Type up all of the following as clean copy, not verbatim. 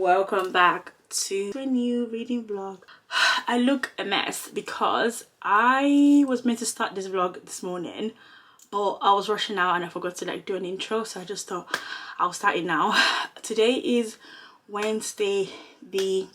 welcome back to a new reading vlog. I look a mess because I was meant to start this vlog this morning, but I was rushing out and I forgot to do an intro, so I just thought I'll start it now. Today is Wednesday the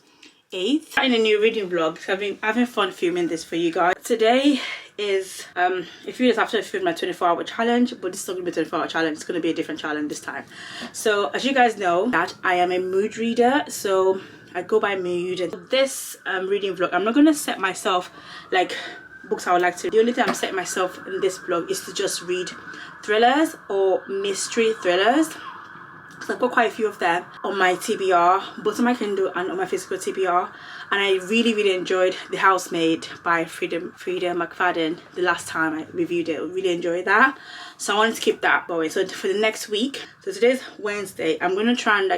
8th. In a new reading vlog, so I've been having fun filming this for you guys. Today is a few days after I filmed my 24-hour challenge, but this is not gonna be a 24-hour challenge. It's gonna be a different challenge this time. So as you guys know, that I am a mood reader, so I go by mood. And this reading vlog, I'm not gonna set myself books I would like to. The only thing I'm setting myself in this vlog is to just read thrillers or mystery thrillers. So I've got quite a few of them on my TBR, both on my Kindle and on my physical TBR, and I really enjoyed The Housemaid by Frida McFadden the last time I reviewed it. I really enjoyed that, so I wanted to keep that going. So for the next week, so today's Wednesday, I'm gonna try and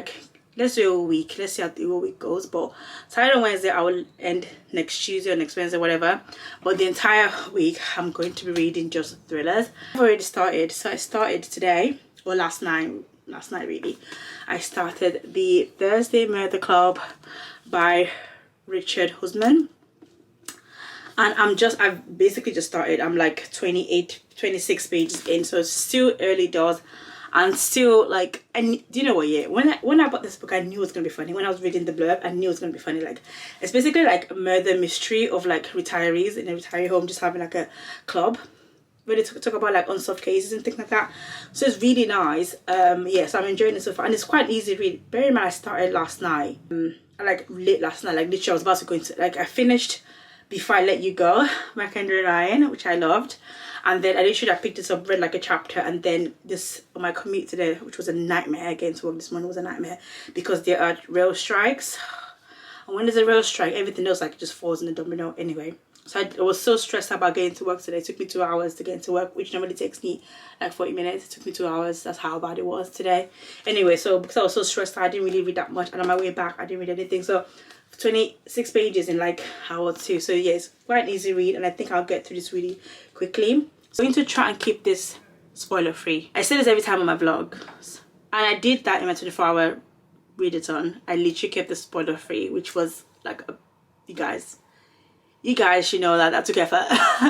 let's do a whole week. Let's see how the whole week goes. But Saturday and Wednesday I will end next Tuesday or next Wednesday, whatever. But the entire week I'm going to be reading just thrillers. I've already started. So I started today, or last night really. I started the Thursday Murder Club by Richard Husman. And I've basically just started. I'm 26 pages in, so it's still early doors. And still and do you know what, yeah, when I bought this book, I knew it was gonna be funny. When I was reading the blurb, I knew it was gonna be funny. It's basically a murder mystery of retirees in a retiree home just having a club where they talk about unsolved cases and things like that. So it's really nice. Yeah, so I'm enjoying it so far, and it's quite an easy read. Bear in mind I started last night, late last night, literally I was about to go into I finished Before I Let You Go by Kendra Ryan, which I loved. And then I literally picked this up, read a chapter, and then this on my commute today, which was a nightmare. Again, to work this morning was a nightmare because there are rail strikes. And when there's a rail strike, everything else just falls in the domino anyway. So I was so stressed about getting to work today. It took me 2 hours to get into work, which normally takes me 40 minutes. It took me 2 hours. That's how bad it was today. Anyway, so because I was so stressed, I didn't really read that much. And on my way back, I didn't read anything. So 26 pages in hour or two. So yeah, it's quite an easy read, and I think I'll get through this really quickly. I'm going to try and keep this spoiler free. I say this every time on my vlogs, and I did that in my 24-hour readathon. I literally kept the spoiler free, which was you guys should know that took effort.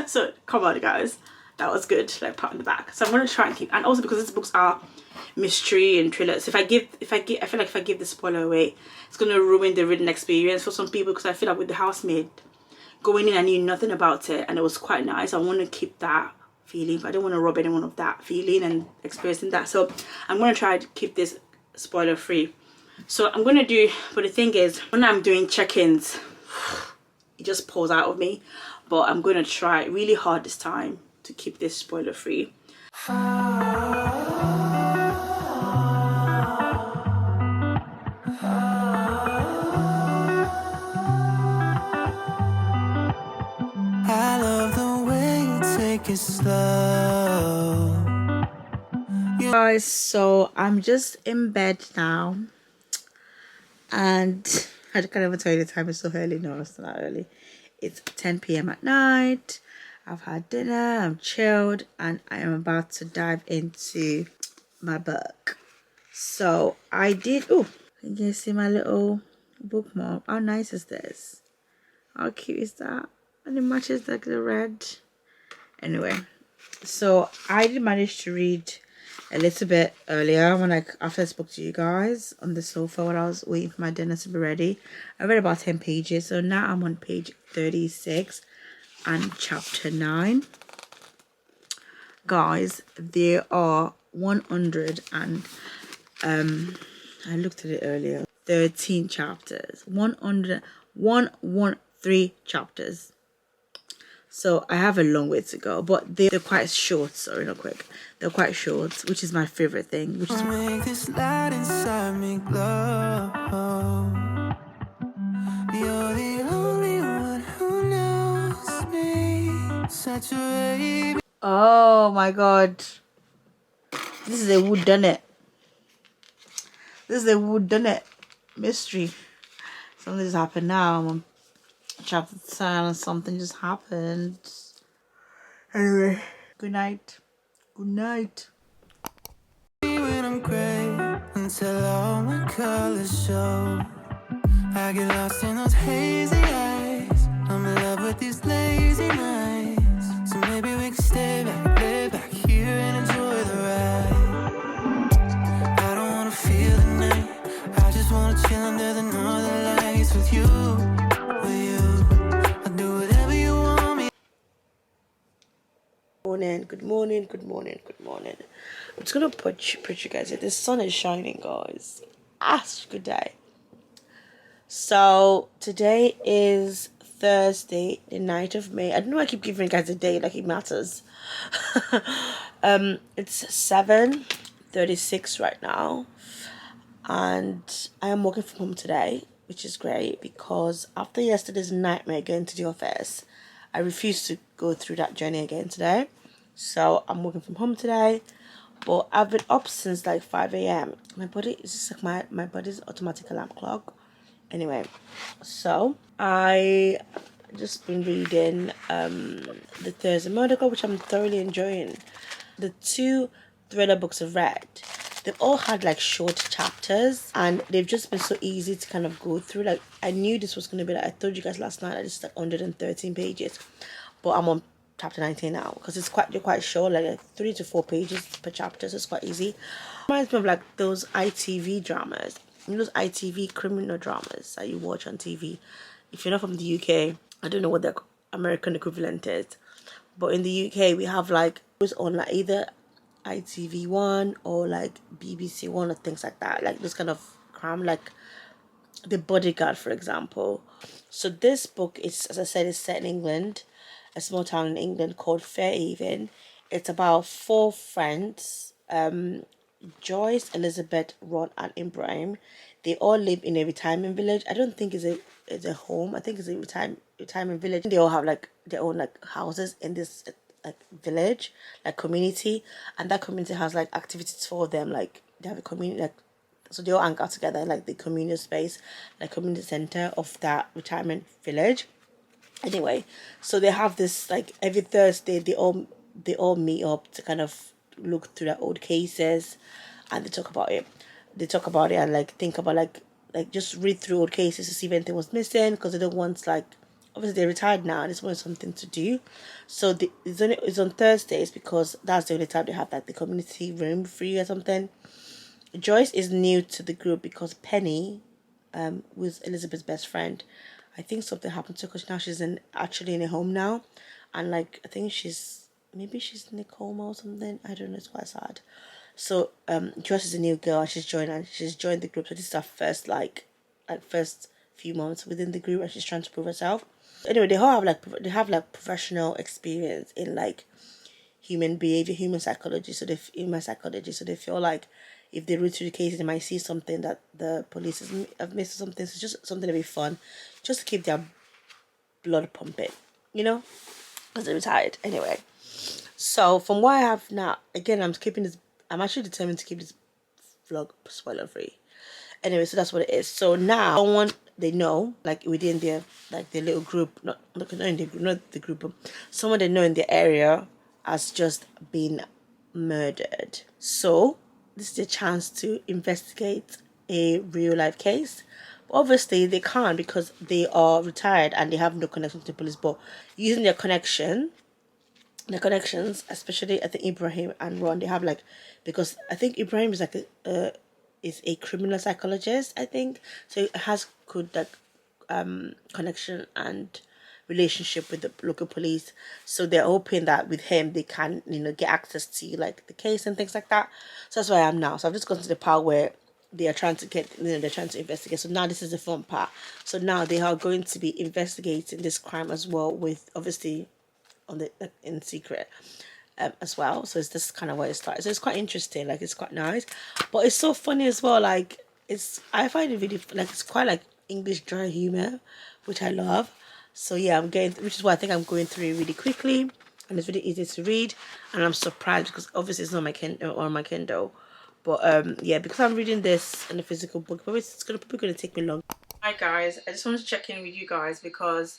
So come on guys, that was good, pat on the back. So I'm going to try and keep, and also because these books are mystery and thrillers, I feel like if I give the spoiler away, it's going to ruin the reading experience for some people, because I feel like with The Housemaid, going in I knew nothing about it and it was quite nice. I want to keep that feeling, but I don't want to rob anyone of that feeling and experiencing that. So I'm going to try to keep this spoiler free. So I'm going to do, but the thing is, when I'm doing check-ins, it just pours out of me. But I'm going to try really hard this time to keep this spoiler free. I love the way you take it slow. Guys, so I'm just in bed now, and I can't even tell you the time. It's so early. No, it's not early. It's 10 p.m. at night. I've had dinner, I'm chilled, and I am about to dive into my book. So I did, oh, you can see my little bookmark. How nice is this? How cute is that? And it matches the red. Anyway, so I did manage to read a little bit earlier when after I spoke to you guys on the sofa when I was waiting for my dinner to be ready. I read about 10 pages, so now I'm on page 36 and chapter 9. Guys, there are 100 and I looked at it earlier, 13 chapters, 113 chapters. So I have a long way to go, but they're quite short. Sorry, not quick. They're quite short, which is my favorite thing. Which is Make this light inside me glow. You're the only one who knows me. Such a baby. oh my god, this is a whodunit. This is a whodunit mystery. Something just happened now. I'm on chapter 10 and something just happened. Anyway, good night. Good night. When I'm gray until all my colors show. get lost in those hazy eyes. I'm in love with these lazy nights. So maybe we can stay back, lay back here and enjoy the ride. I don't wanna feel the night. I just wanna chill under the northern lights with you, with you. I'll do whatever you want me. Good morning. I'm just gonna put you guys here. The sun is shining, guys. Such a good day. So today is Thursday, the 9th of May. I don't know why I keep giving you guys a day like it matters. It's 7:36 right now, and I am working from home today, which is great because after yesterday's nightmare going to the office, I refuse to go through that journey again today. So I'm working from home today, but I've been up since like 5 a.m. My body is just like my body's automatic alarm clock. Anyway, so I just been reading the Thursday Murder Club, which I'm thoroughly enjoying. The two thriller books I've read, they've all had like short chapters, and they've just been so easy to kind of go through. Like I knew this was gonna be like, I told you guys last night, I just like 113 pages, but I'm on chapter 19 now because they're quite short, like 3 to 4 pages per chapter, so it's quite easy. Reminds me of like those ITV dramas, you know, those ITV criminal dramas that you watch on TV. If you're not from the UK, I don't know what the American equivalent is, but in the UK we have like, it was on like either ITV1 or like BBC1 or things like that, like this kind of crime, like The Bodyguard, for example. So this book is, as I said, is set in England, a small town in England called Fairhaven. It's about 4 friends, Joyce, Elizabeth, Ron, and Ibrahim. They all live in a retirement village. I don't think it's a home. I think it's a retirement village. They all have like their own like houses in this like village, like community, and that community has like activities for them. Like they have a community, like, so they all hang out together in like the communal space, like community center of that retirement village. Anyway, so they have this like every Thursday they all meet up to kind of look through their old cases, and they talk about it. And like think about like just read through old cases to see if anything was missing, because they don't want, like, obviously they're retired now and just want something to do. So it's on Thursdays because that's the only time they have like the community room free or something. Joyce is new to the group because Penny, was Elizabeth's best friend, I think something happened to her because now she's actually in a home now, and like I think maybe she's in a coma or something. I don't know. It's quite sad. So Joyce is a new girl and she's joined the group. So this is her first first few months within the group, and she's trying to prove herself. Anyway, they all have like professional experience in like human behavior, human psychology. So they feel like if they read through the case, they might see something that the police have missed or something. So it's just something to be fun, just to keep their blood pumping, you know, because they're retired. Anyway, so from what I have now, again, I'm actually determined to keep this vlog spoiler free. Anyway, so that's what it is. So now someone they know, like within their little group, not in the group, not the group, but someone they know in the area has just been murdered. So this is a chance to investigate a real life case. But obviously they can't because they are retired and they have no connection to the police. But using their connections, especially I think Ibrahim and Ron, they have like, because I think Ibrahim is like is a criminal psychologist, I think, so it has good like connection and relationship with the local police. So they're hoping that with him they can, you know, get access to like the case and things like that. So that's where I am now. So I've just gotten to the part where they are trying to they're trying to investigate. So now this is the fun part. So now they are going to be investigating this crime as well, with obviously on the in secret as well. So it's this kind of where it starts. So it's quite interesting, like it's quite nice, but it's so funny as well. Like I find it really like it's quite like English dry humor, which I love. So yeah, which is why I think I'm going through it really quickly, and it's really easy to read. And I'm surprised because obviously it's not my Kindle, but yeah, because I'm reading this in a physical book, probably probably gonna take me long. Hi guys, I just wanted to check in with you guys because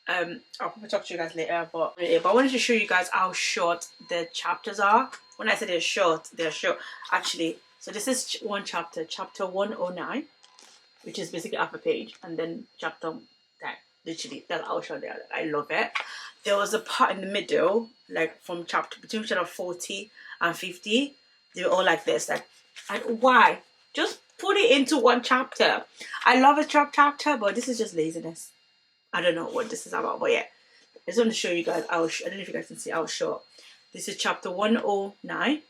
I'll probably talk to you guys later, but I wanted to show you guys how short the chapters are. When I say they're short actually. So this is one chapter 109. which is basically half a page, and then chapter that literally that I'll show there. I love it. There was a part in the middle, like from chapter between chapter 40 and 50. They were all like this, like, and why? Just put it into one chapter. I love a chapter, but this is just laziness. I don't know what this is about, but yeah, I just want to show you guys. I don't know if you guys can see. I'll show. This is chapter 109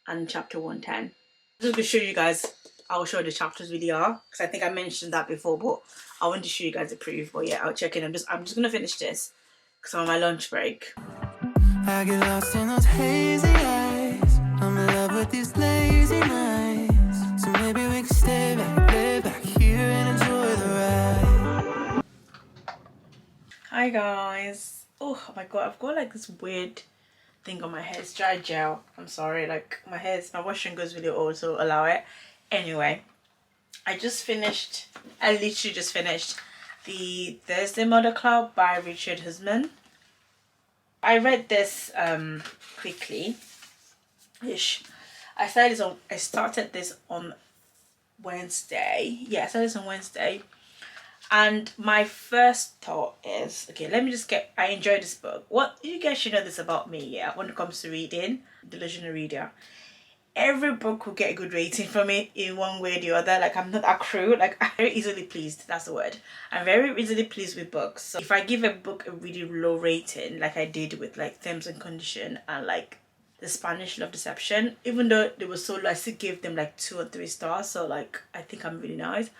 and chapter 110. I'm just gonna show you guys. I'll show the chapters really are, because I think I mentioned that before, but I want to show you guys the proof. But yeah, I'll check in. I'm just gonna finish this because I'm on my lunch break. I get lost in those hazy eyes. I'm in love with these lazy nights. So maybe we can stay back, lay back here and enjoy the ride. Hi guys. Oh my god, I've got like this weird thing on my hair. It's dry gel. I'm sorry, like my washing goes really old, so allow it. Anyway, I literally just finished the Thursday Mother Club by Richard Husman. I read this quickly ish. I started this on Wednesday. Yeah, I started this on Wednesday. And my first thought is, okay, let me just I enjoyed this book. What you guys should know this about me, yeah, when it comes to reading, delusional reader. Every book will get a good rating from me in one way or the other. Like, I'm not a crew. Like, I'm very easily pleased. That's the word. I'm very easily pleased with books. So if I give a book a really low rating, like I did with like Terms and Condition and like the Spanish Love Deception, even though they were so low, I still gave them like 2 or 3 stars. So like, I think I'm really nice.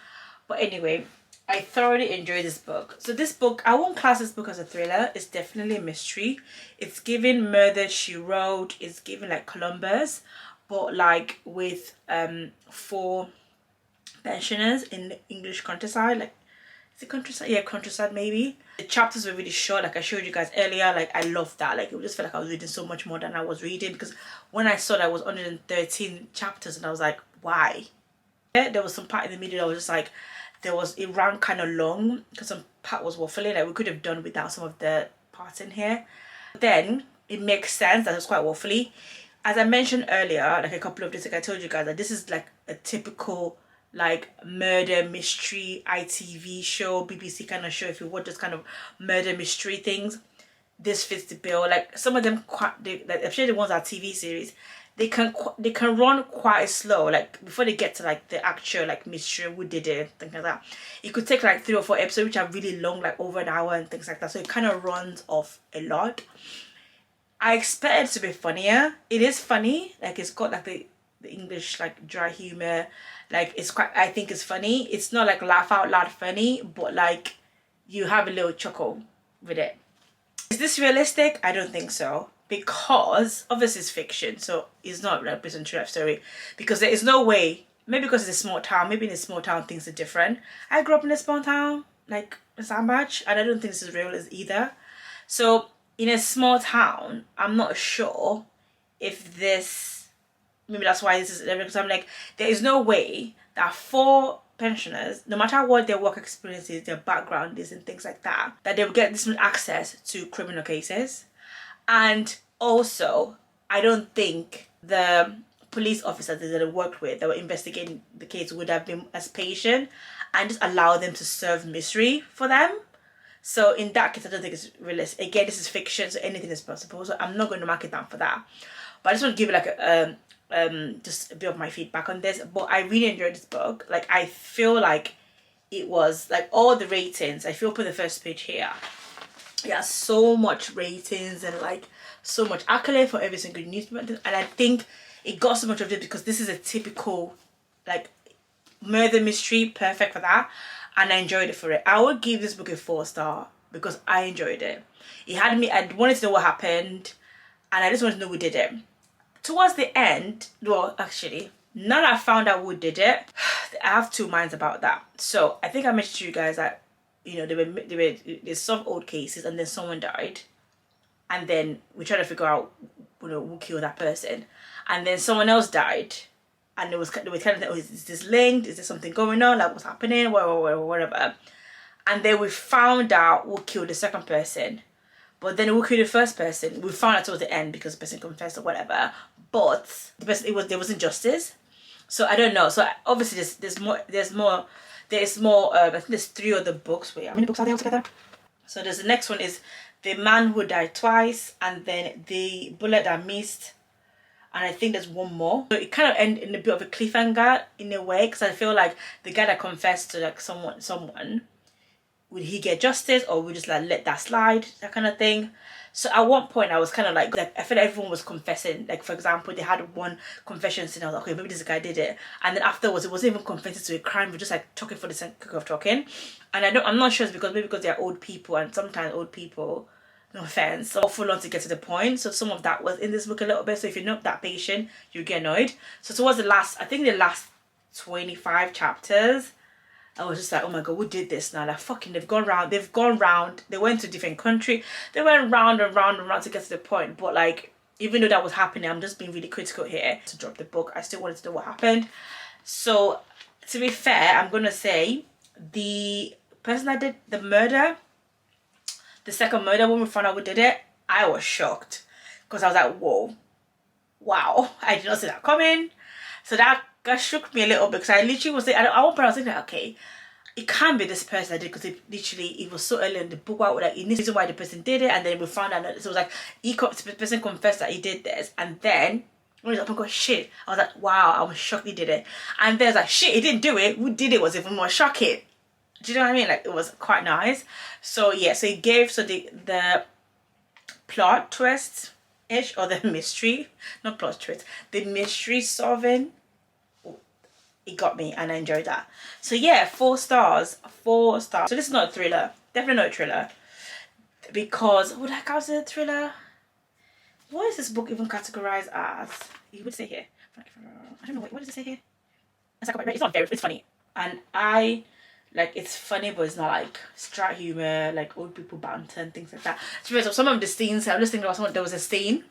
But anyway, I thoroughly enjoyed this book. So this book, I won't class this book as a thriller. It's definitely a mystery. It's given Murder, She Wrote. It's given like Columbus, but like with 4 pensioners in the English countryside. Like, is it countryside? Yeah, countryside maybe. The chapters were really short, like I showed you guys earlier. Like, I loved that. Like, it just felt like I was reading so much more than I was reading, because when I saw that I was 113 chapters, and I was like, why? Yeah, there was some part in the middle I was just like, it ran kind of long because some part was waffling. Like, we could have done without some of the parts in here. But then it makes sense that it's quite waffly. As I mentioned earlier, like a couple of days ago, I told you guys that this is like a typical like murder mystery ITV show, BBC kind of show. If you watch this kind of murder mystery things, this fits the bill. Like, some of them like, especially the ones that are TV series, they can run quite slow. Like, before they get to like the actual like mystery, who did it, things like that. It could take like 3 or 4 episodes, which are really long, like over an hour and things like that. So it kind of runs off a lot. I expect it to be funnier. It is funny. Like, it's got like the English like dry humor. Like, it's quite, I think it's funny. It's not like laugh out loud funny, but like you have a little chuckle with it. Is this realistic? I don't think so, because obviously it's fiction, so it's not like based on true life story. Because there is no way, maybe because it's a small town, maybe in a small town things are different. I grew up in a small town, like it's that much, and I don't think this is real either. So in a small town, I'm not sure if this, maybe that's why this is, because I'm like, there is no way that 4 pensioners, no matter what their work experience is, their background is and things like that, that they will get this much access to criminal cases. And also, I don't think the police officers that they worked with, that were investigating the case, would have been as patient and just allow them to serve mystery for them. So in that case, I don't think it's realistic. Again, this is fiction, so anything is possible. So I'm not going to mark it down for that. But I just want to give it like just a bit of my feedback on this. But I really enjoyed this book. Like, I feel like it was like all the ratings. I feel, put the first page here. Yeah, so much ratings and like so much accolade for every single newspaper. And I think it got so much of it because this is a typical like murder mystery, perfect for that. And I enjoyed it for it. I would give this book a 4-star because I enjoyed it. It had me, I wanted to know what happened, and I just wanted to know who did it. Towards the end, well, actually, now that I found out who did it, I have 2 minds about that. So I think I mentioned to you guys that, you know, there's some old cases and then someone died, and then we tried to figure out, you know, who killed that person, and then someone else died. And they were kind of like, oh, is this linked? Is there something going on? Like, what's happening? Whatever. And then we found out who killed the second person. But then who killed the first person? We found out towards the end because the person confessed or whatever. But the person, there wasn't justice. So I don't know. So obviously there's more There's more, I think there's 3 other books. Wait, how many books are there altogether? So there's the next one is The Man Who Died Twice, and then The Bullet That Missed, and I think there's one more. So it kind of ends in a bit of a cliffhanger in a way, because I feel like the guy that confessed to like someone, would he get justice, or would we just like let that slide, that kind of thing. So at one point I was kind of like I feel like everyone was confessing. Like, for example, they had one confession scene. I was like, okay, maybe this guy did it. And then afterwards, it wasn't even confessing to a crime. We're just like talking for the sake of talking. And I'm not sure it's because they're old people, and sometimes old people, no offense, so full on to get to the point. So some of that was in this book a little bit. So if you're not that patient, you get annoyed. So towards the last 25 chapters, I was just like, oh my god, who did this now? Like, fucking, they've gone round, they went to a different country, they went round and round and round to get to the point. But like, even though that was happening, I'm just being really critical here to drop the book. I still wanted to know what happened. So to be fair, I'm gonna say the person that did the murder, the second murder, when we found out who did it, I was shocked, because I was like, whoa, wow, I did not see that coming. So that shook me a little bit, because I literally was at one point I was thinking, okay, it can't be this person that did, because it was so early in the book. Why would like, in this reason why the person did it, and then we found out that it was like the person confessed that he did this, and then when he was like, oh my god, shit, I was like, wow, I was shocked he did it. And then it's like, shit, he didn't do it, who did it was even more shocking. Do you know what I mean? Like, it was quite nice. So yeah, so it gave the plot twist ish, or the mystery, not plot twist, the mystery solving, it got me, and I enjoyed that. So yeah, 4 stars. So this is not a thriller, definitely not a thriller, because would I count it a thriller? What is this book even categorized as? You would say here, I don't know, what does it say here? It's not very, it's funny, and I like, it's funny, but it's not like straight humor, like old people banter and things like that. So some of the scenes, I'm just thinking about there was a scene,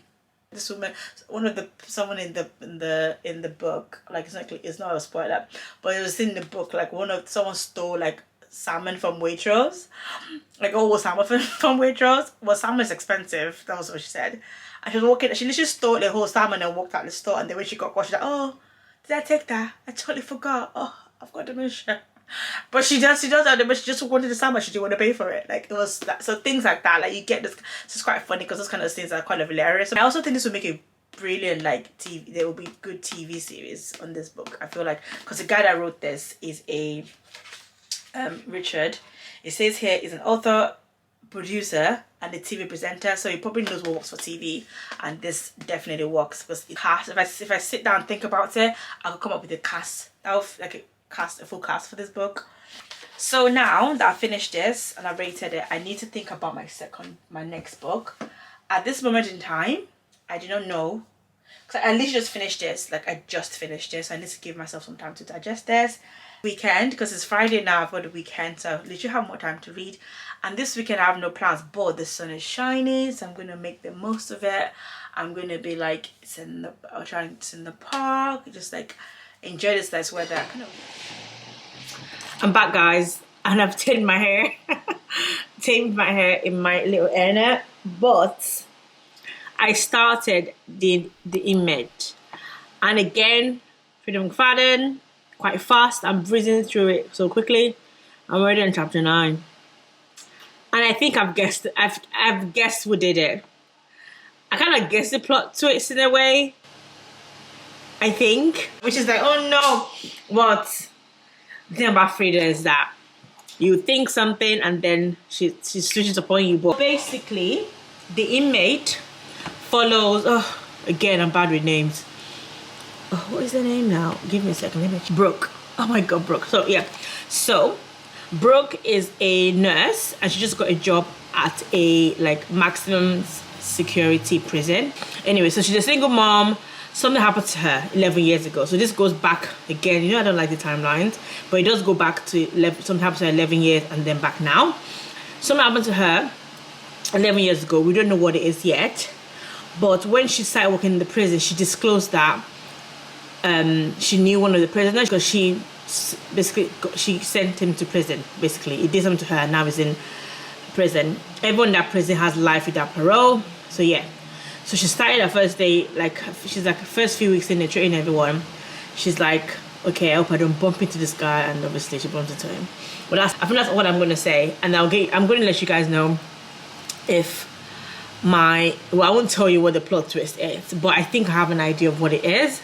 this woman, someone in the book, like, it's not a spoiler, but it was in the book, like someone stole like salmon from Waitrose, like all salmon from Waitrose. Well, salmon is expensive, that was what she said. And she was walking, she literally stole the whole salmon and walked out the store, and then when she got caught, she's like, oh, did I take that? I totally forgot. Oh, I've got dementia. But she does that, but she just wanted the salmon, she didn't want to pay for it. Like, it was that, so things like that, like, you get this. It's quite funny, because those kind of things are kind of hilarious. I also think this would make a brilliant, like, TV, there will be good TV series on this book, I feel like, because the guy that wrote this is a Richard. It says here is an author, producer, and a TV presenter, so he probably knows what works for TV, and this definitely works, because if I sit down and think about it, I could come up with a cast, a full cast for this book. So now that I finished this and I rated it, I need to think about my next book. At this moment in time, I do not know, because I literally just finished this. Like, I just finished this, so I need to give myself some time to digest this. Weekend, because it's Friday now, I've got the weekend, so I literally have more time to read. And this weekend I have no plans, but the sun is shining, so I'm gonna make the most of it. I'm gonna be like, it's in the park, just like enjoy this nice weather. I'm back, guys, and I've tamed my hair. Tamed my hair in my little hairnet, but I started the Inmate, and again, Freedom McFadden, quite fast. I'm breezing through it so quickly. I'm already on chapter 9, and I think I've guessed who did it. I kind of guessed the plot twist in a way, I think, which is like, oh no. But the thing about Frida is that you think something and then she switches upon you. But basically, the Inmate follows, oh, again, I'm bad with names. Oh, what is the name now? Give me a second. Brooke. Oh my god, Brooke. So yeah, so Brooke is a nurse, and she just got a job at a like maximum security prison. Anyway, so she's a single mom. Something happened to her 11 years ago. So this goes back again. You know, I don't like the timelines, but it does go back to something happened to her 11 years and then back now. Something happened to her 11 years ago. We don't know what it is yet. But when she started working in the prison, she disclosed that she knew one of the prisoners, because she sent him to prison. Basically, it did something to her, and now he's in prison. Everyone in that prison has life without parole. So yeah. So she started her first day, like, she's like, first few weeks in there training everyone. She's like, okay, I hope I don't bump into this guy, and obviously she bumps into him. But I think that's what I'm gonna say, and I'm gonna let you guys know if I won't tell you what the plot twist is, but I think I have an idea of what it is.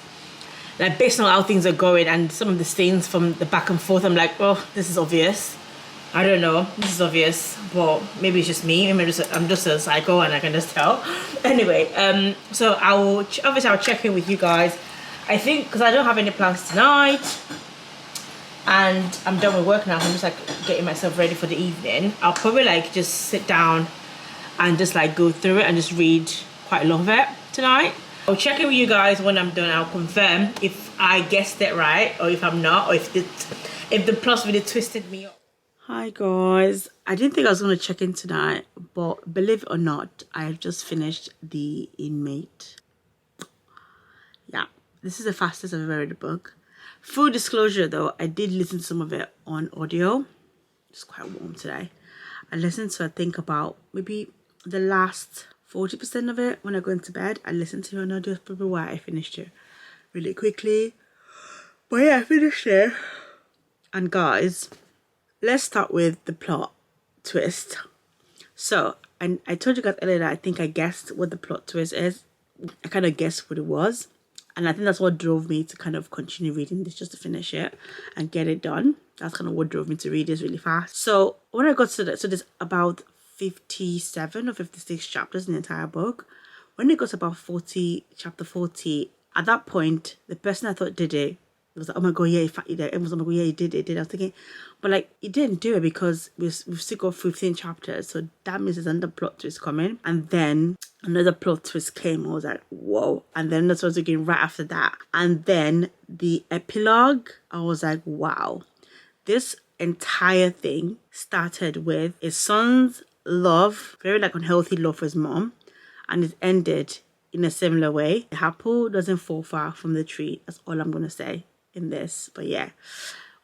Like, based on how things are going and some of the scenes from the back and forth, I'm like, oh, this is obvious. I don't know, this is obvious, but maybe it's just me. Maybe I'm just a psycho and I can just tell. Anyway, so I'll check in with you guys. I think because I don't have any plans tonight, and I'm done with work now. I'm just like getting myself ready for the evening. I'll probably like just sit down and just like go through it and just read quite a lot of it tonight. I'll check in with you guys when I'm done. I'll confirm if I guessed it right or if I'm not, or if the plot really twisted me up. Hi guys, I didn't think I was going to check in tonight, but believe it or not, I have just finished the Inmate. Yeah, this is the fastest I've ever read a book. Full disclosure though, I did listen to some of it on audio. It's quite warm today. I listened to, I think, about maybe the last 40% of it when I go into bed. I listened to it on audio. That's probably why I finished it really quickly. But yeah, I finished it. And guys, let's start with the plot twist. So, and I told you guys earlier that I think I guessed what the plot twist is. I kind of guessed what it was. And I think that's what drove me to kind of continue reading this, just to finish it and get it done. That's kind of what drove me to read this really fast. So when I got to that, so there's about 57 or 56 chapters in the entire book. When it got to about chapter 40, at that point, the person I thought did it was like, oh my god, yeah, he did it. It was, oh my god, yeah, he did it. I was thinking, but like, he didn't do it because we've still got 15 chapters. So that means there's another plot twist coming. And then another plot twist came. I was like, whoa. And then that's what I was again right after that. And then the epilogue, I was like, wow. This entire thing started with his son's love, very like unhealthy love for his mom. And it ended in a similar way. The apple doesn't fall far from the tree. That's all I'm going to say in this. But yeah,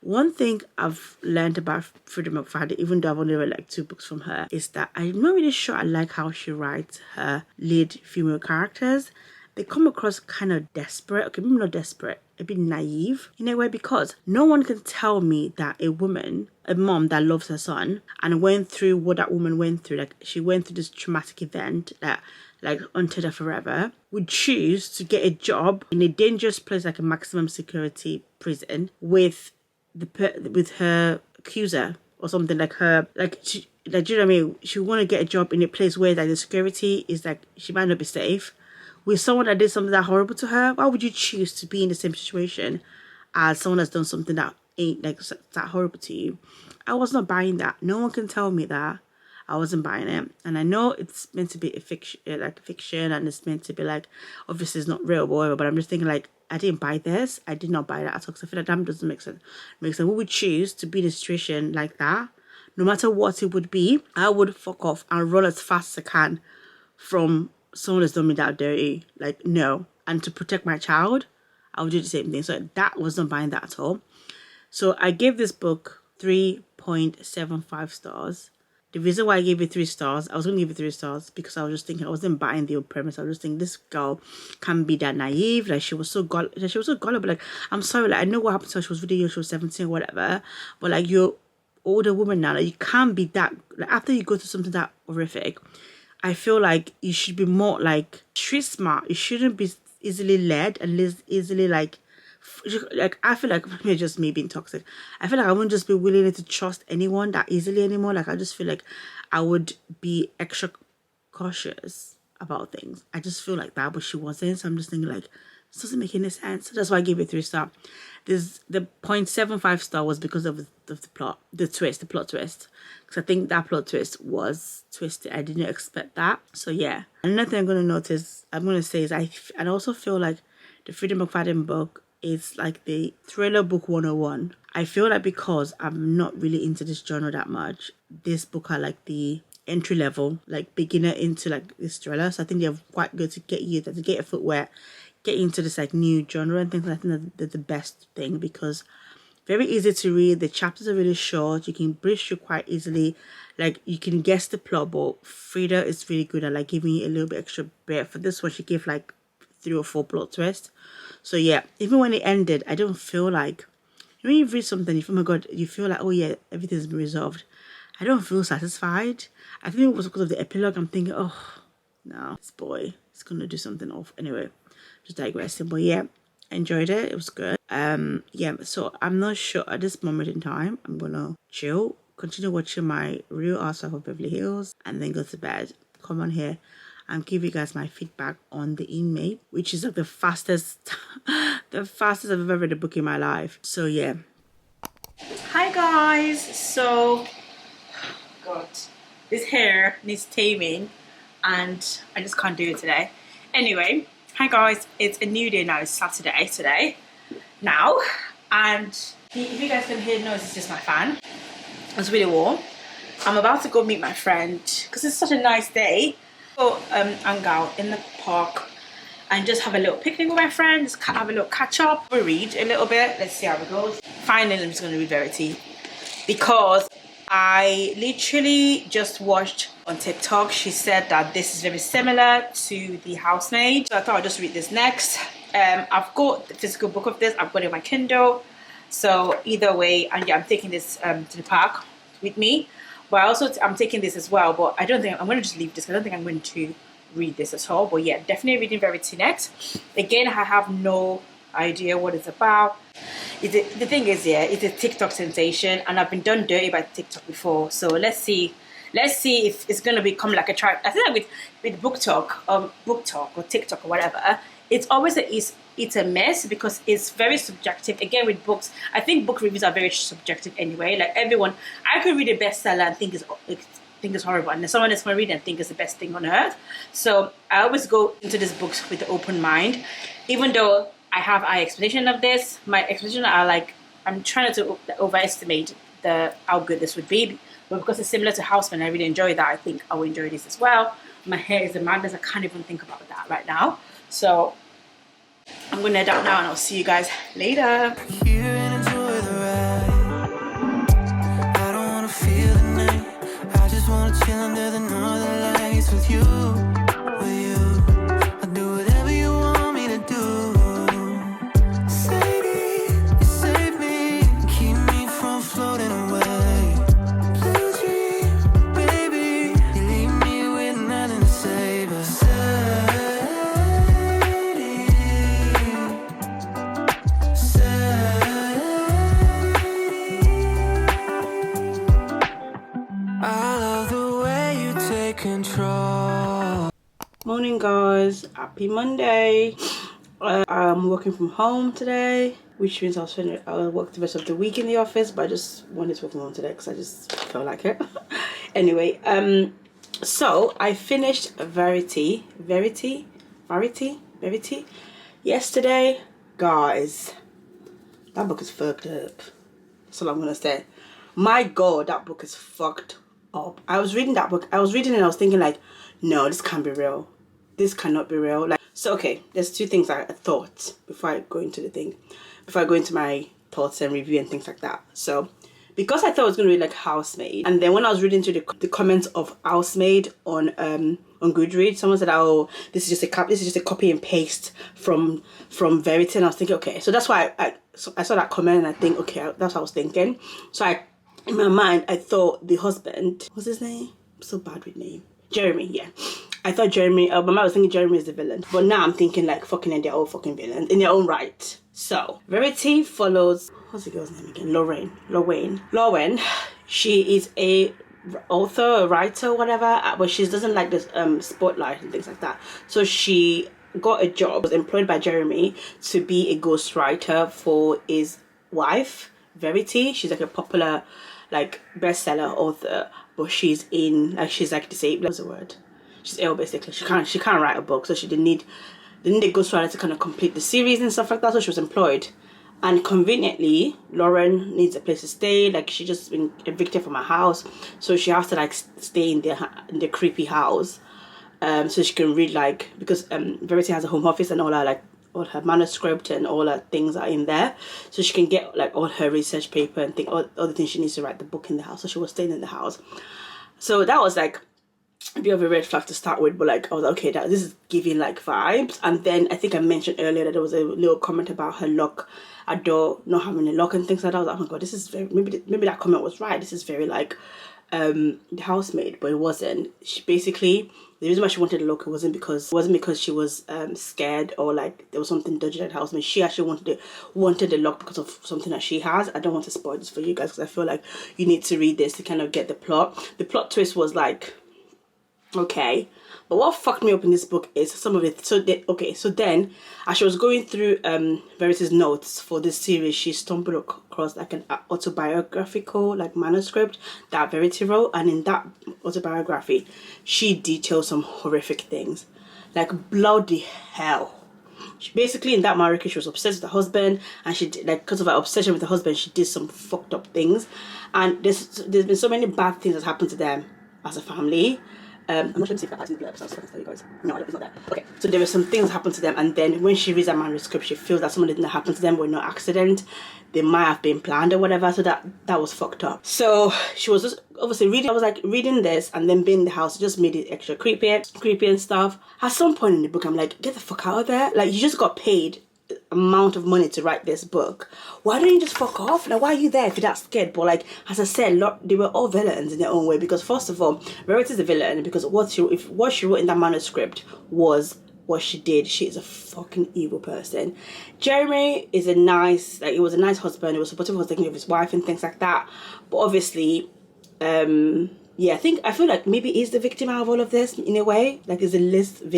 one thing I've learned about Freedom McFadden, even though I've only read like 2 books from her, is that I'm not really sure I like how she writes her lead female characters. They come across kind of desperate. Okay, maybe not desperate, a bit naive in a way, because no one can tell me that a mom that loves her son and went through what that woman went through, like she went through this traumatic event that like haunted her forever, would choose to get a job in a dangerous place like a maximum security prison with her accuser or something, like her, like she, like, do you know what I mean? She want to get a job in a place where like the security is like, she might not be safe. With someone that did something that horrible to her, why would you choose to be in the same situation as someone that's done something that ain't like that horrible to you? I was not buying that. No one can tell me that. I wasn't buying it. And I know it's meant to be a fiction, and it's meant to be like, obviously it's not real or whatever, but I'm just thinking like, I didn't buy this. I did not buy that at all, because I feel like that doesn't make sense. Who would choose to be in a situation like that? No matter what it would be, I would fuck off and run as fast as I can from someone that's done me that dirty. Like, no. And to protect my child, I would do the same thing. So that was not buying that at all. So I gave this book 3.75 stars. The reason why I gave it 3 stars, I was going to give it 3 stars because I was just thinking, I wasn't buying the old premise. I was just thinking, this girl can be that naive. Like, she was so gullible. Like, I'm sorry, like, I know what happened to her. She was really young, she was 17 or whatever. But like, you're older woman now. Like, you can't be that, like, after you go through something that horrific, I feel like you should be more like street smart. You shouldn't be easily led and easily like I feel like maybe just me being toxic. I feel like I wouldn't just be willing to trust anyone that easily anymore. Like, I just feel like I would be extra cautious about things. I just feel like that, but she wasn't. So I'm just thinking like, this doesn't make any sense. So that's why I gave it 3 stars. The 0.75 star was because of the plot, the plot twist. Because I think that plot twist was twisted. I didn't expect that. So yeah. Another thing I'm going to say is I also feel like the Freedom McFadden book is like the thriller book 101. I feel like because I'm not really into this genre that much, this book are like the entry level, like beginner into like this thriller. So I think they're quite good to get your foot wet, get into this like new genre and things. I think that's the best thing because very easy to read. The chapters are really short. You can breeze through quite easily. Like, you can guess the plot, but Frida is really good at like giving you a little bit extra bit. For this one, she gave like 3 or 4 plot twists. So yeah, even when it ended, I don't feel like, when you read something, you feel, oh my god, you feel like, oh yeah, everything's been resolved. I don't feel satisfied. I think it was because of the epilogue. I'm thinking, oh no, this boy is gonna do something off. Anyway, just digressing. But yeah, enjoyed it. It was good. Yeah, so I'm not sure at this moment in time. I'm gonna chill, continue watching my Real Housewives of Beverly Hills, and then go to bed. Come on here and give you guys my feedback on the Inmate, which is like the fastest the fastest I've ever read a book in my life. So yeah. Hi guys. So god, this hair needs taming and I just can't do it today. Anyway, hi guys, it's a new day now. It's Saturday today now, and if you guys can hear the noise, it's just my fan. It's really warm. I'm about to go meet my friend because it's such a nice day. Go hang out in the park and just have a little picnic with my friends, have a little catch up, we read a little bit. Let's see how it goes. Finally, I'm just going to read Verity because I literally just watched on TikTok. She said that this is very similar to The Housemaid. So I thought I'd just read this next. I've got the physical book of this. I've got it on my Kindle. So either way, and yeah, I'm taking this to the park with me. But I'm taking this as well. But I don't think I'm going to just leave this. I don't think I'm going to read this at all. But yeah, definitely reading Verity next. Again, I have no idea what it's about. The thing is, yeah, it's a TikTok sensation, and I've been done dirty by TikTok before. So let's see if it's gonna become like a try. I think like with book talk or TikTok or whatever, it's always it's a mess because it's very subjective. Again, with books, I think book reviews are very subjective anyway. Like everyone, I could read a bestseller and think it's horrible, and then someone else might read it and think it's the best thing on earth. So I always go into these books with an open mind, even though I have high expectation of this. My expectations are like, I'm trying to overestimate how good this would be, but because it's similar to Houseman, I really enjoy that. I think I will enjoy this as well. My hair is a madness. I can't even think about that right now. So I'm gonna head out now, and I'll see you guys later. Here and enjoy the ride. I don't wanna feel the night. I just wanna chill under the northern lights with you. I'll do whatever you want me to do. Sadie, you save me, keep me from floating away. Blue dream, baby, you leave me with nothing to say but I love the way you take control. Morning guys, happy Monday. I'm working from home today, which means I'll work the rest of the week in the office, but I just wanted to work from home today because I just felt like it. Anyway, so I finished Verity yesterday. Guys, that book is fucked up. That's all I'm gonna say. My god, that book is fucked up. I was reading that book, I was reading it and I was thinking like, no, this can't be real. This cannot be real. Like, so okay, there's two things I thought before I go into my thoughts and review and things like that. So because I thought it was gonna be like Housemaid, and then when I was reading through the comments of Housemaid on Goodreads, someone said, oh, this is just a copy and paste from Verity, and I was thinking, okay, so that's why I saw that comment and I think, okay, that's what I was thinking. So in my mind I thought the husband, what's his name? I'm so bad with name. Jeremy, yeah. I thought Jeremy, my mom was thinking Jeremy is the villain. But now I'm thinking like fucking and they're all fucking villains in their own right. So, Verity follows, what's the girl's name again? Lauren. She is a author, a writer, whatever, but she doesn't like this spotlight and things like that. So she got a job, was employed by Jeremy to be a ghostwriter for his wife, Verity. She's like a popular like bestseller author, but she's like disabled. What's the word? She's ill basically. She can't write a book, so she didn't need a ghostwriter to kind of complete the series and stuff like that. So she was employed, and conveniently Lauren needs a place to stay. Like she just been evicted from her house, so she has to like stay in the creepy house, so she can read, like, because Verity has a home office and all her manuscript and all her things are in there, so she can get like all her research paper and all the things she needs to write the book in the house. So she was staying in the house. So that was like a bit of a red flag to start with, but like I was like, okay, this is giving like vibes. And then I think I mentioned earlier that there was a little comment about her lock, a door not having a lock and things like that. I was like, oh my god, this is very, maybe that comment was right. This is very like the housemaid, but it wasn't. She basically, the reason why she wanted a lock wasn't because she was scared or like there was something dodgy at the housemaid. She actually wanted a lock because of something that she has. I don't want to spoil this for you guys because I feel like you need to read this to kind of get the plot. The plot twist was like, okay, but what fucked me up in this book is some of it. So then as she was going through Verity's notes for this series, she stumbled across like an autobiographical like manuscript that Verity wrote, and in that autobiography she detailed some horrific things, like bloody hell. She basically, in that marriage, she was obsessed with the husband, and she did, like, because of her obsession with the husband, she did some fucked up things, and there's been so many bad things that happened to them as a family. I'm not sure if that has been episodes, so I can tell you guys. No, it's not there. Okay, so there were some things that happened to them, and then when she reads that manuscript, she feels that some of the things that happened to them were no accident. They might have been planned or whatever, so that was fucked up. So she was just obviously reading. I was like reading this and then being in the house, it just made it extra creepy and stuff. At some point in the book, I'm like, get the fuck out of there! Like, you just got paid amount of money to write this book. Why don't you just fuck off? Like, why are you there if you're that scared? But like, as I said, they were all villains in their own way, because first of all, Verity is a villain because what she wrote in that manuscript was what she did. She is a fucking evil person. Jeremy is he was a nice husband. He was supportive of taking care of his wife and things like that. But obviously, yeah, I feel like maybe he's the victim out of all of this in a way. Like, there's a list of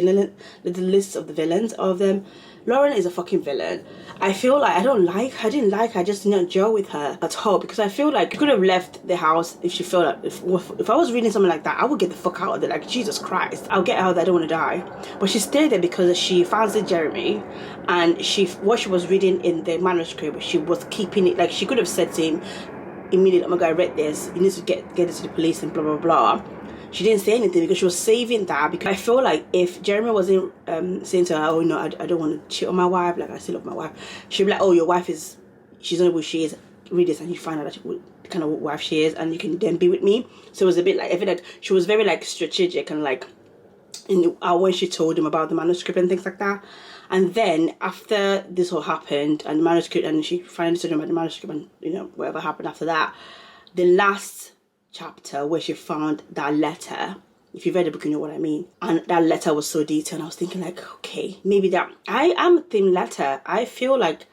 the villains of them. Lauren is a fucking villain. I feel like I didn't like her, I just didn't gel with her at all, because I feel like she could have left the house if she felt like, if I was reading something like that, I would get the fuck out of there. Like, Jesus Christ, I'll get out there, I don't want to die. But she stayed there because she fancied Jeremy, and what she was reading in the manuscript, she was keeping it. Like, she could have said to him immediately, oh my god, I read this, you need to get this to the police and blah blah blah. She didn't say anything because she was saving that, because I feel like if Jeremy wasn't saying to her, oh no, I don't want to cheat on my wife, like, I still love my wife, she'd be like, oh, your wife she's not who she is, read this and you find out what kind of wife she is, and you can then be with me. So it was a bit like, I feel like she was very like strategic and like when she told him about the manuscript and things like that. And then after this all happened and the manuscript, and she finally told him about the manuscript, and you know, whatever happened after that, the last chapter where she found that letter, if you've read the book you know what I mean, and that letter was so detailed, and I was thinking like, okay, maybe that I am team letter. I feel like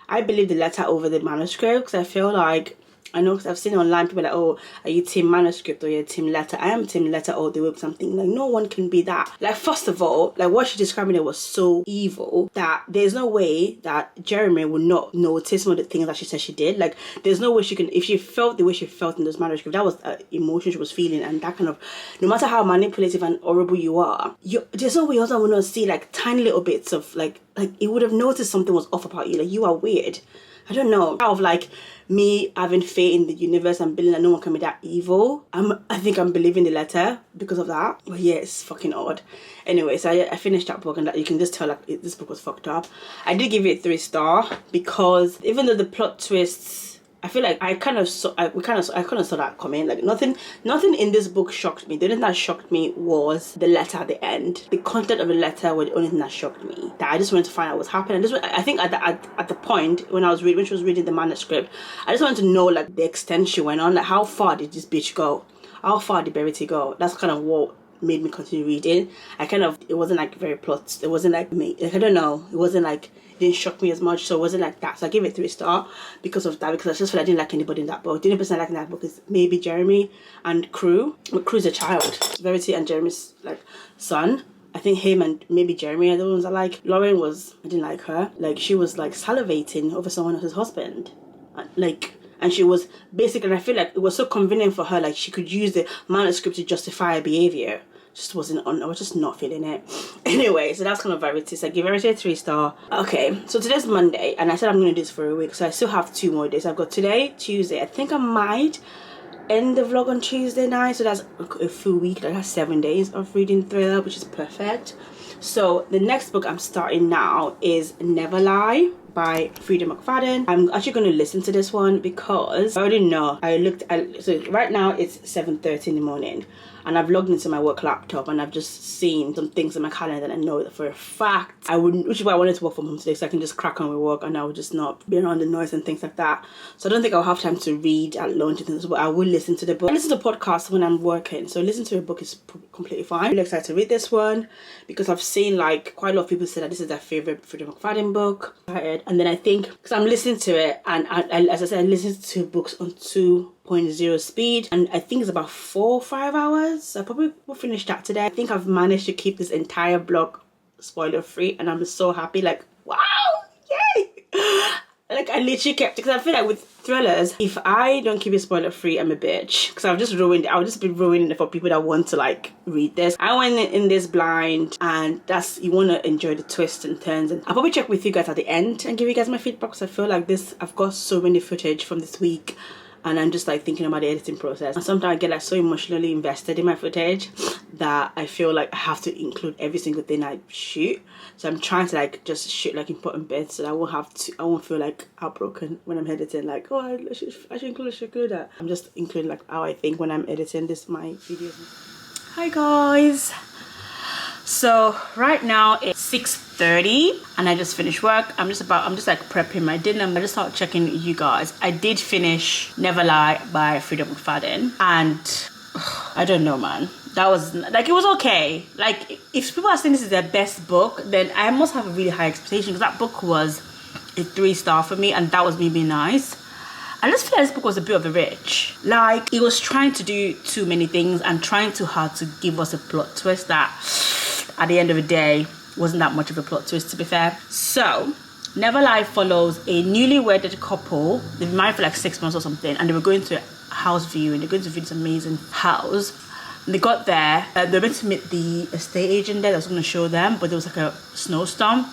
I believe the letter over the manuscript, because I feel like, I know, because I've seen online people like, oh, are you team manuscript or you're team letter? I am team letter all the way, with something like, no one can be that. Like, first of all, like, what she described in it was so evil that there's no way that Jeremy would not notice some of the things that she said she did. Like, there's no way she can, if she felt the way she felt in this manuscript, that was emotion she was feeling, and that kind of, no matter how manipulative and horrible you are, there's no way also would not see like tiny little bits of like it would have noticed something was off about you. Like, you are weird. I don't know, out of like me having faith in the universe and believing that no one can be that evil, I think I'm believing the letter because of that. But yeah, it's fucking odd. Anyway, so I finished that book, and that you can just tell like this book was fucked up. I did give it 3 stars because even though the plot twists, I feel like I kind of saw that coming. Like, nothing in this book shocked me. The only thing that shocked me was the letter at the end. The content of the letter was the only thing that shocked me. That I just wanted to find out what's happening. I think at the point when she was reading the manuscript, I just wanted to know like the extent she went on. Like, how far did this bitch go? How far did Verity go? That's kind of what made me continue reading. It wasn't like very plot. It wasn't like me. Like, I don't know. It wasn't like, it didn't shock me as much, so it wasn't like that. So I gave it 3 stars because of that, because I just felt I didn't like anybody in that book. The only person I liked in that book is maybe Jeremy and Crew. But Crew's a child. Verity and Jeremy's like son. I think him and maybe Jeremy are the ones I like. Lauren I didn't like her. Like, she was like salivating over someone else's husband. And she was basically, I feel like it was so convenient for her, like she could use the manuscript to justify her behaviour. I was just not feeling it. Anyway, so that's kind of Verity. So I give Verity a 3 star. Okay, so today's Monday, and I said I'm going to do this for a week, so I still have 2 more days. I've got today, Tuesday. I think I might end the vlog on Tuesday night, so that's a full week. That's 7 days of reading thriller, which is perfect. So the next book I'm starting now is Never Lie by Frida McFadden. I'm actually going to listen to this one because I already know. So right now it's 7:30 in the morning, and I've logged into my work laptop and I've just seen some things in my calendar, and I know that for a fact I wouldn't, which is why I wanted to work from home today, so I can just crack on with work and I would just not be around the noise and things like that. So I don't think I'll have time to read at lunch and things, but I will listen to the book. I listen to podcasts when I'm working, so listen to a book is completely fine. I'm really excited to read this one because I've seen like quite a lot of people say that this is their favorite Frida McFadden book. And then I think, because I'm listening to it, and as I said, I listen to books on 2.0 speed, and I think it's about 4 or 5 hours. I probably will finish that today. I think I've managed to keep this entire blog spoiler free, and I'm so happy. Like, wow, yay! Like, I literally kept it, because I feel like with thrillers, if I don't keep it spoiler free, I'm a bitch, because I'll just be ruining it for people that want to like read this. I went in this blind, and you want to enjoy the twists and turns, and I'll probably check with you guys at the end and give you guys my feedback, because I feel like I've got so many footage from this week, and I'm just like thinking about the editing process, and sometimes I get like so emotionally invested in my footage that I feel like I have to include every single thing I shoot. So I'm trying to like just shoot like important bits, so that I won't feel like heartbroken when I'm editing, like, oh, I should include that. I'm just including like how I think when I'm editing my videos. Hi guys, so right now it's 6:30 and I just finished work. I'm just like prepping my dinner. I just started checking you guys. I did finish Never Lie by Frida McFadden, and I don't know, man. That was like, it was okay. Like, if people are saying this is their best book, then I must have a really high expectation, because that book was a 3-star for me, and that was me being nice. I just feel like this book was a bit of a reach. Like, it was trying to do too many things and trying too hard to give us a plot twist that at the end of the day wasn't that much of a plot twist, to be fair. So Never Lie follows a newly wedded couple. They've been married for like 6 months or something, and they were going to a house viewing. They're going to view this amazing house. And they got there, they were meant to meet the estate agent there that was going to show them, but there was like a snowstorm,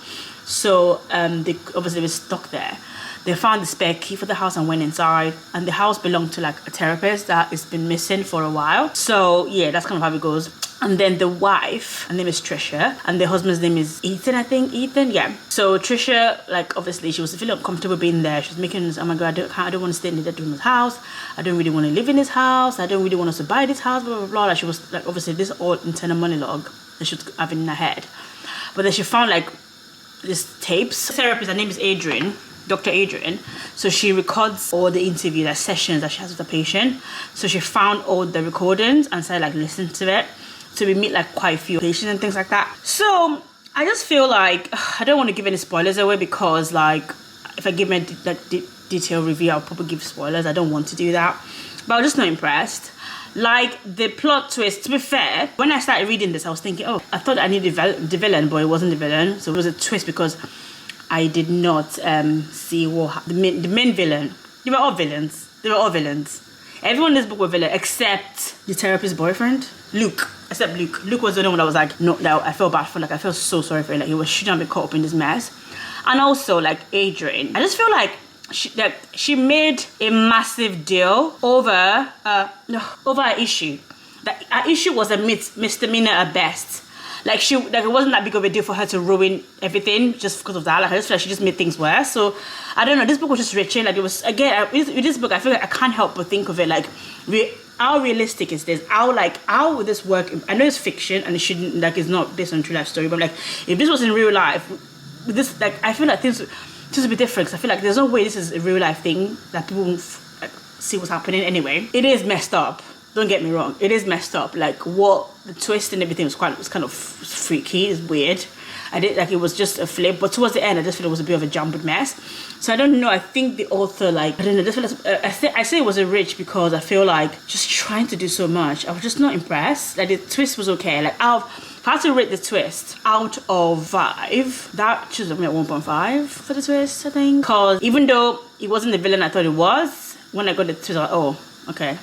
so they obviously were stuck there. They found the spare key for the house and went inside, and the house belonged to like a therapist that has been missing for a while. So yeah, that's kind of how it goes. And then the wife, her name is Trisha, and the husband's name is Ethan, I think. Ethan, yeah. So Trisha, like, obviously she was feeling uncomfortable being there. She was making this, oh my god, I don't want to stay in the gentleman's house. I don't really want to live in this house. I don't really want us to buy this house, blah, blah, blah. Like, she was like, obviously this all internal monologue that she was having in her head. But then she found like these tapes. The therapist, her name is Adrian. Dr. Adrian. So she records all the interview, like sessions that she has with the patient. So she found all the recordings and started like listening to it. So we meet like quite a few patients and things like that. So I just feel like I don't want to give any spoilers away, because like if I give my detailed review, I'll probably give spoilers. I don't want to do that, but I was just not impressed. Like, the plot twist, to be fair, when I started reading this, I was thinking, oh, I thought I needed the villain, but it wasn't the villain. So it was a twist, because I did not see what the main villain. They were all villains. Everyone in this book were villains except the therapist's boyfriend, Luke. Except Luke. Luke was the only one that was like, no, that I felt bad for. Like, I felt so sorry for him. Like, he shouldn't have been caught up in this mess. And also, like, Adrian. I just feel like she made a massive deal over an issue. That her issue was a misdemeanor at best. Like, it wasn't that big of a deal for her to ruin everything just because of that. Like, I just feel like she just made things worse. So I don't know. This book was just rich. Like, it was, again, with this book, I feel like I can't help but think of it like, how realistic is this? How would this work? I know it's fiction and it shouldn't, like, it's not based on a true life story, but like, if this was in real life, this, like, I feel like things would be different. Cause I feel like there's no way this is a real life thing that people won't like, see what's happening anyway. It is messed up. Don't get me wrong. It is messed up. Like, what the twist and everything was kind of freaky. It's weird. I did like, it was just a flip, but towards the end, I just feel it was a bit of a jumbled mess. So I don't know. I think the author, like, I don't know. I just feel like, I say it was a reach because I feel like just trying to do so much. I was just not impressed. Like, the twist was okay. Like, if I had to rate the twist out of 5, that should have been at 1.5 for the twist, I think. Because even though it wasn't the villain I thought it was, when I got the twist, I was like, oh, okay.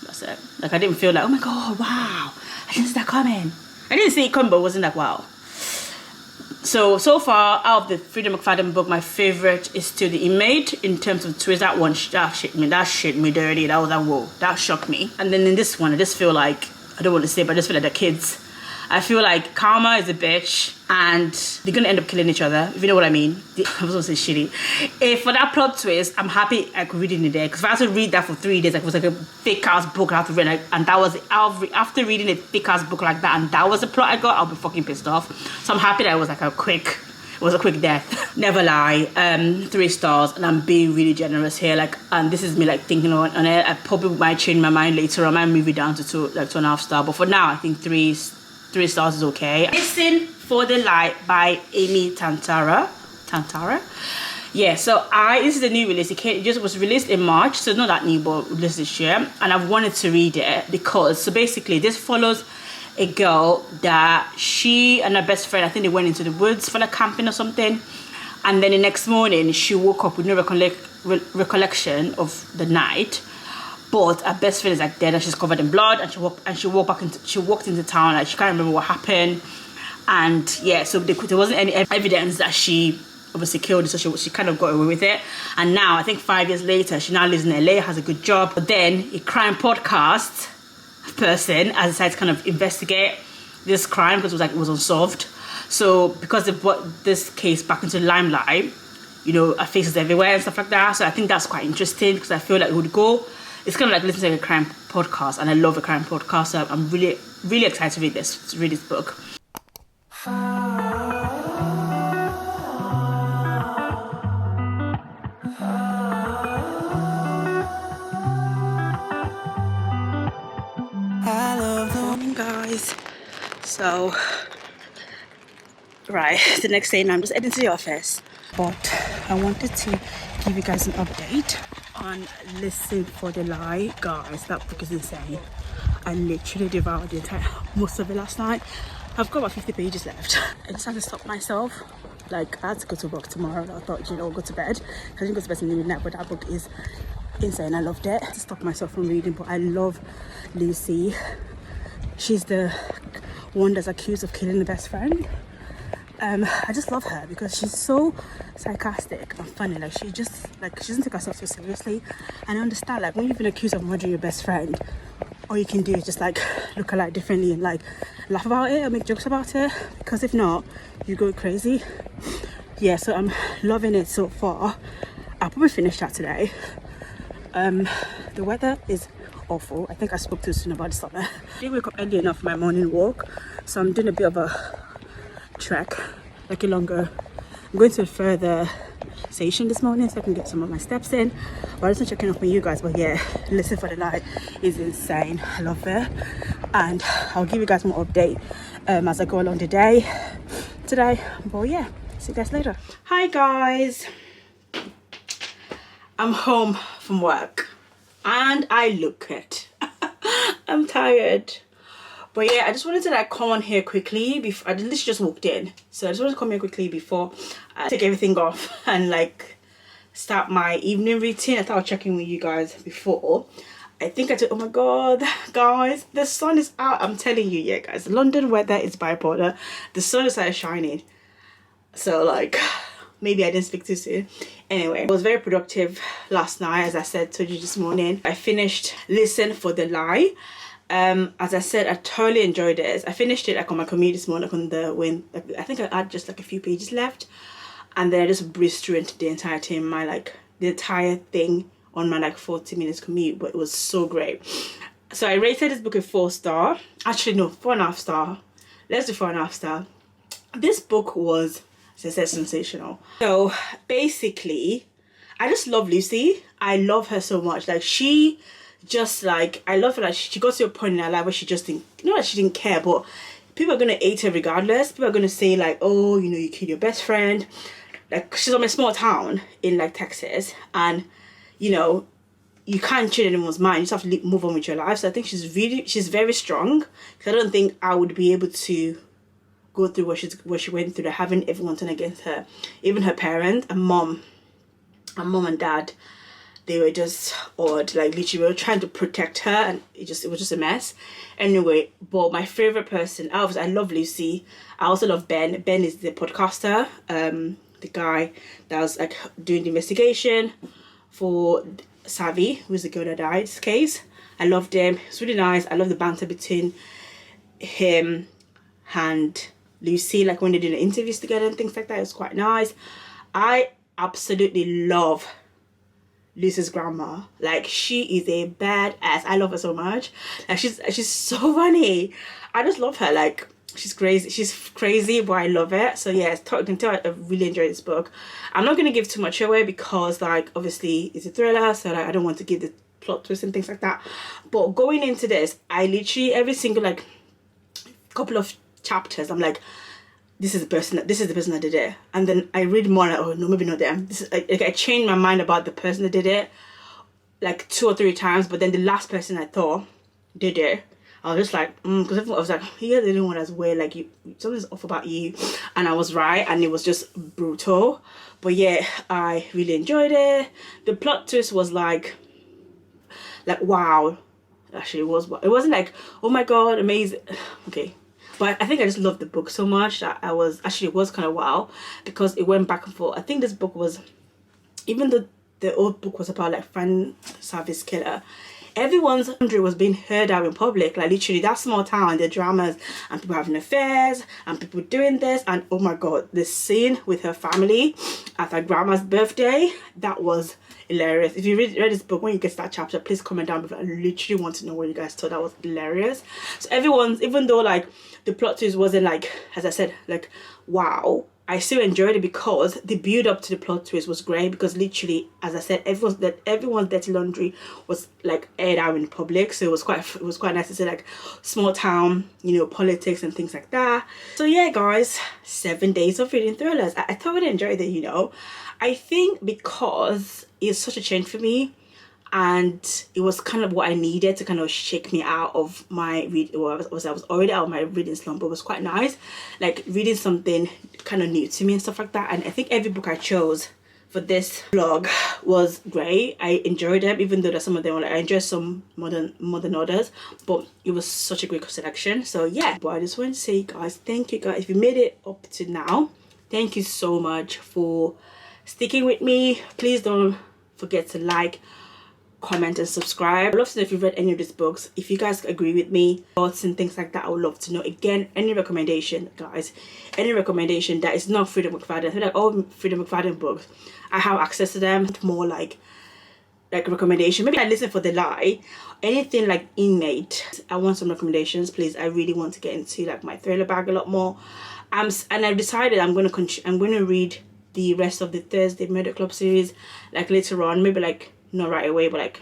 That's it. Like, I didn't feel like, oh my god, wow, I didn't see that coming. I didn't see it coming, but it wasn't like, wow. So far, out of the Frida McFadden book, my favorite is still the Inmate in terms of twist. That one, that shit me dirty. That was like, whoa, that shocked me. And then in this one, I just feel like, I don't want to say, but I just feel like the kids I feel like karma is a bitch and they're gonna end up killing each other, if you know what I mean. I was gonna say shitty. If for that plot twist, I'm happy like reading it there, because if I had to read that for 3 days, like it was like a thick ass book I had to read, like, and that was after reading a thick ass book like that, and that was the plot I got, I'll be fucking pissed off. So I'm happy that it was like a quick death. Never lie. 3 stars, and I'm being really generous here. Like, and this is me like thinking on it. I probably might change my mind later. I might move it down to 2.5 stars, but for now I think 3 stars is okay. Listen for the Light by Amy Tantara. Yeah, so this is a new release. It just was released in March, so it's not that new, but released this year, and I've wanted to read it because, so basically this follows a girl that she and her best friend, I think they went into the woods for like camping or something, and then the next morning she woke up with no recollection of the night, but her best friend is like dead and she's covered in blood, and she walked into town, like she can't remember what happened. And yeah, so there wasn't any evidence that she obviously killed her, so she kind of got away with it. And now I think 5 years later she now lives in LA, has a good job, but then a crime podcast person has decided to kind of investigate this crime because it was unsolved. So because they've brought this case back into the limelight, you know, her face is everywhere and stuff like that. So I think that's quite interesting, because I feel like it would go, it's kind of like listening to a crime podcast, and I love a crime podcast, so I'm really, really excited to read this book. Morning, guys. So right, the next day, and I'm just heading to the office, but I wanted to give you guys an update on Listen for the Lie. Guys, that book is insane. I literally devoured most of it last night. I've got about 50 pages left. I just had to stop myself. Like, I had to go to work tomorrow, and I thought, you know, go to bed. I didn't go to bed in the midnight, but that book is insane. I loved it. I had to stop myself from reading, but I love Lucy. She's the one that's accused of killing the best friend. I just love her because she's so sarcastic and funny. Like, she doesn't take herself so seriously. And I understand, like, when you've been accused of murdering your best friend, all you can do is just like look alike differently and like laugh about it or make jokes about it, because if not, you go crazy. Yeah, so I'm loving it so far. I'll probably finish that today. The weather is awful. I think I spoke too soon about the summer. I didn't wake up early enough for my morning walk, so I'm doing a bit of a trek, like a longer. I'm going to a further station this morning so I can get some of my steps in. But I just checking up on you guys. But yeah, Listen for the Light is insane. I love it, and I'll give you guys more update as I go along the day today. But yeah, see you guys later. Hi guys, I'm home from work and I look it. I'm tired. But yeah, I just wanted to like come on here quickly before I literally just walked in. So I just wanted to come here quickly before I take everything off and like start my evening routine. I thought I'll check in with you guys before. I think I did. Oh my god, guys, the sun is out. I'm telling you, yeah guys, London weather is bipolar. The sun is shining. So like, maybe I didn't speak too soon. Anyway, it was very productive last night, as I said, told you this morning. I finished Listen for the Lie. As I said, I totally enjoyed it. I finished it like on my commute this morning, like on the when I think I had just like a few pages left, and then I just breezed through into the entire thing, the entire thing on my like 40 minutes commute. But it was so great. So I rated this book a 4-star. Actually no, 4.5 star. Let's do 4.5 star. This book was, as I said, sensational. So basically, I just love Lucy. I love her so much. Like, she just like, I love her. Like, she got to a point in her life where she just didn't, not that she didn't care, but people are gonna hate her regardless. People are gonna say like, oh, you know, you killed your best friend. Like, she's from a small town in like Texas, and you know, you can't change anyone's mind. You just have to move on with your life. So I think she's very strong, because I don't think I would be able to go through what she went through, like having everyone turn against her, even her parents and mom and dad. They were just odd, like literally we were trying to protect her, and it was just a mess. Anyway, but my favorite person, I love Lucy. I also love Ben. Ben is the podcaster, the guy that was like doing the investigation for Savvy, who's the girl that died case. I loved him. It's really nice. I love the banter between him, and Lucy, like when they did the interviews together and things like that. It was quite nice. I absolutely love Lucy's grandma. Like, she is a badass. I love her so much. Like, she's so funny. I just love her. Like, she's crazy, but I love it. So yeah, you can tell I really enjoyed this book. I'm not gonna give too much away because, like, obviously it's a thriller, so like I don't want to give the plot twist and things like that. But going into this, I literally every single like couple of chapters, I'm like, this is the person that did it, and then I read more like, oh no, maybe not them. This is like I changed my mind about the person that did it like 2 or 3 times, but then the last person I thought did it, I was just like, because everyone was like, you're the only one that's weird, like you, something's off about you, and I was right, and it was just brutal. But yeah, I really enjoyed it. The plot twist was like wow. Actually, it wasn't like, oh my god, amazing. Okay, but I think I just loved the book so much that it was kind of wow, because it went back and forth. I think this book was, even though the old book was about like fan service killer, everyone's laundry was being heard out in public. Like literally that small town, the dramas and people having affairs and people doing this, and oh my god, the scene with her family at her grandma's birthday, that was hilarious. If you read this book, when you get to that chapter, please comment down below. I literally want to know what you guys thought. That was hilarious. So everyone's, even though like the plot twist wasn't like, as I said, like wow, I still enjoyed it because the build up to the plot twist was great, because literally, as I said, everyone's dirty laundry was like aired out in public. So it was quite nice to see like small town, you know, politics and things like that. So yeah guys, 7 days of reading thrillers. I thoroughly enjoyed it, you know. I think because it's such a change for me, and it was kind of what I needed to kind of shake me out of my I was already out of my reading slump, but it was quite nice, like reading something kind of new to me and stuff like that. And I think every book I chose for this vlog was great. I enjoyed them, even though there's some of them like, I enjoyed some more than others, but it was such a great selection. So yeah, but I just want to say guys, thank you guys if you made it up to now. Thank you so much for sticking with me. Please don't forget to like, comment and subscribe. I'd love to know if you've read any of these books, if you guys agree with me, thoughts and things like that. I would love to know. Again, any recommendation guys, any recommendation that is not Freedom McFadden. I feel like all Freedom McFadden books, I have access to them. More like recommendation, maybe I listen for the lie. Anything like Inmate, I want some recommendations please. I really want to get into like my thriller bag a lot more. And I've decided I'm going to read the rest of the Thursday Murder Club series like later on, maybe like not right away, but like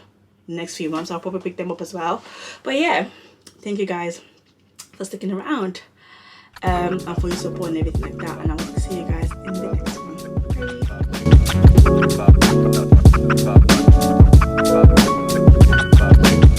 next few months I'll probably pick them up as well. But yeah, thank you guys for sticking around and for your support and everything like that, and I want to see you guys in the next one. Bye.